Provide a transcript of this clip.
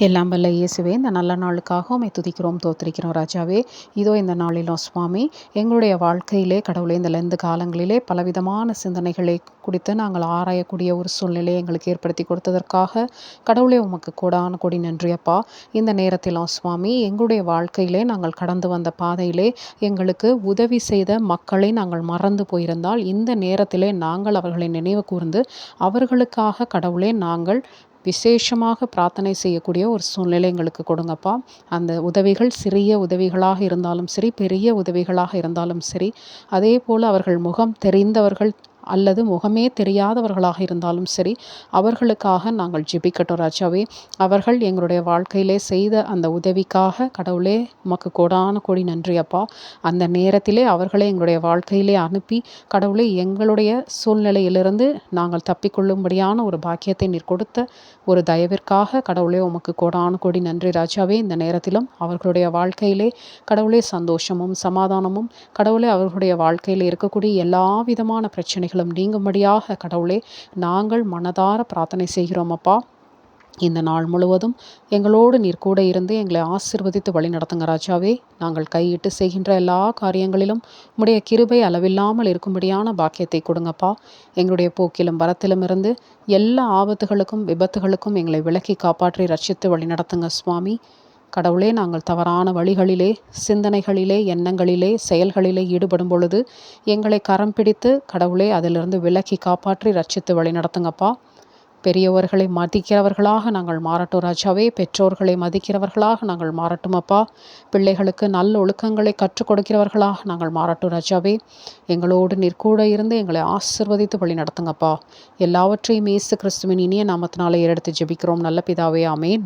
எல்லாம் வல்ல இயேசுவே, இந்த நல்ல நாளுக்காக உம்மை துதிக்கிறோம், தோத்திரிக்கிறோம் ராஜாவே. இதோ இந்த நாளிலும் சுவாமி, எங்களுடைய வாழ்க்கையிலே கடவுளே, இந்த லெந்து காலங்களிலே பலவிதமான சிந்தனைகளை குறித்து நாங்கள் ஆராயக்கூடிய ஒரு சூழ்நிலையை எங்களுக்கு ஏற்படுத்தி கொடுத்ததற்காக கடவுளே உமக்கு கோடான கோடி நன்றியப்பா. இந்த நேரத்திலும் சுவாமி, எங்களுடைய வாழ்க்கையிலே நாங்கள் கடந்து வந்த பாதையிலே எங்களுக்கு உதவி செய்த மக்களை நாங்கள் மறந்து போயிருந்தால், இந்த நேரத்திலே நாங்கள் அவர்களை நினைவு கூர்ந்து அவர்களுக்காக கடவுளே நாங்கள் விசேஷமாக பிரார்த்தனை செய்யக்கூடிய ஒரு சூழ்நிலை எங்களுக்கு கொடுங்கப்பா. அந்த உதவிகள் சிறிய உதவிகளாக இருந்தாலும் சரி, பெரிய உதவிகளாக இருந்தாலும் சரி, அதே போல் அவர்கள் முகம் தெரிந்தவர்கள் அல்லது முகமே தெரியாதவர்களாக இருந்தாலும் சரி, அவர்களுக்காக நாங்கள் ஜெபிக்கட்டும் ராஜாவே. அவர்கள் எங்களுடைய வாழ்க்கையிலே செய்த அந்த உதவிக்காக கடவுளே உமக்கு கோடான கோடி நன்றி அப்பா. அந்த நேரத்திலே அவர்களை எங்களுடைய வாழ்க்கையிலே அனுப்பி கடவுளே எங்களுடைய சூழ்நிலையிலிருந்து நாங்கள் தப்பிக்கொள்ளும்படியான ஒரு பாக்கியத்தை நீர் கொடுத்த ஒரு தயவிற்காக கடவுளே உமக்கு கோடான கோடி நன்றி ராஜாவே. இந்த நேரத்திலும் அவர்களுடைய வாழ்க்கையிலே கடவுளே சந்தோஷமும் சமாதானமும் கடவுளே அவர்களுடைய வாழ்க்கையில் இருக்கக்கூடிய எல்லா விதமான பிரச்சனைகளும் நீங்கும்படியாக கடவுளே நாங்கள் மனதார பிரார்த்தனை செய்கிறோம் அப்பா. இந்த நாள் முழுவதும் எங்களோடு நீர் கூட இருந்து எங்களை ஆசீர்வதித்து வழி நடத்துங்க ராஜாவே. நாங்கள் கையிட்டு செய்கின்ற எல்லா காரியங்களிலும் உம்முடைய கிருபை அளவில்லாமல் இருக்கும்படியான பாக்கியத்தை கொடுங்கப்பா. எங்களுடைய போக்கிலும் வரத்திலும் இருந்து எல்லா ஆபத்துகளுக்கும் விபத்துகளுக்கும் எங்களை விலக்கி காப்பாற்றி ரட்சித்து வழி நடத்துங்க சுவாமி. கடவுளே, நாங்கள் தவறான வழிகளிலே, சிந்தனைகளிலே, எண்ணங்களிலே, செயல்களிலே ஈடுபடும் பொழுது எங்களை கரம் பிடித்து கடவுளே அதிலிருந்து விலக்கி காப்பாற்றி ரட்சித்து வழி நடத்துங்கப்பா. பெரியவர்களை மதிக்கிறவர்களாக நாங்கள் மாறட்டும் ராஜாவே. பெற்றோர்களை மதிக்கிறவர்களாக நாங்கள் மாறட்டும் அப்பா. பிள்ளைகளுக்கு நல்ல ஒழுக்கங்களை கற்றுக் கொடுக்கிறவர்களாக நாங்கள் மாறட்டும் ராஜாவே. எங்களோடு நீர் கூட இருந்து எங்களை ஆசீர்வதித்து வழி நடத்துங்கப்பா. எல்லாவற்றையும் இயேசு கிறிஸ்துவின் இனிய நாமத்தினாலே எடுத்து ஜெபிக்கிறோம் நல்ல பிதாவே, ஆமேன்.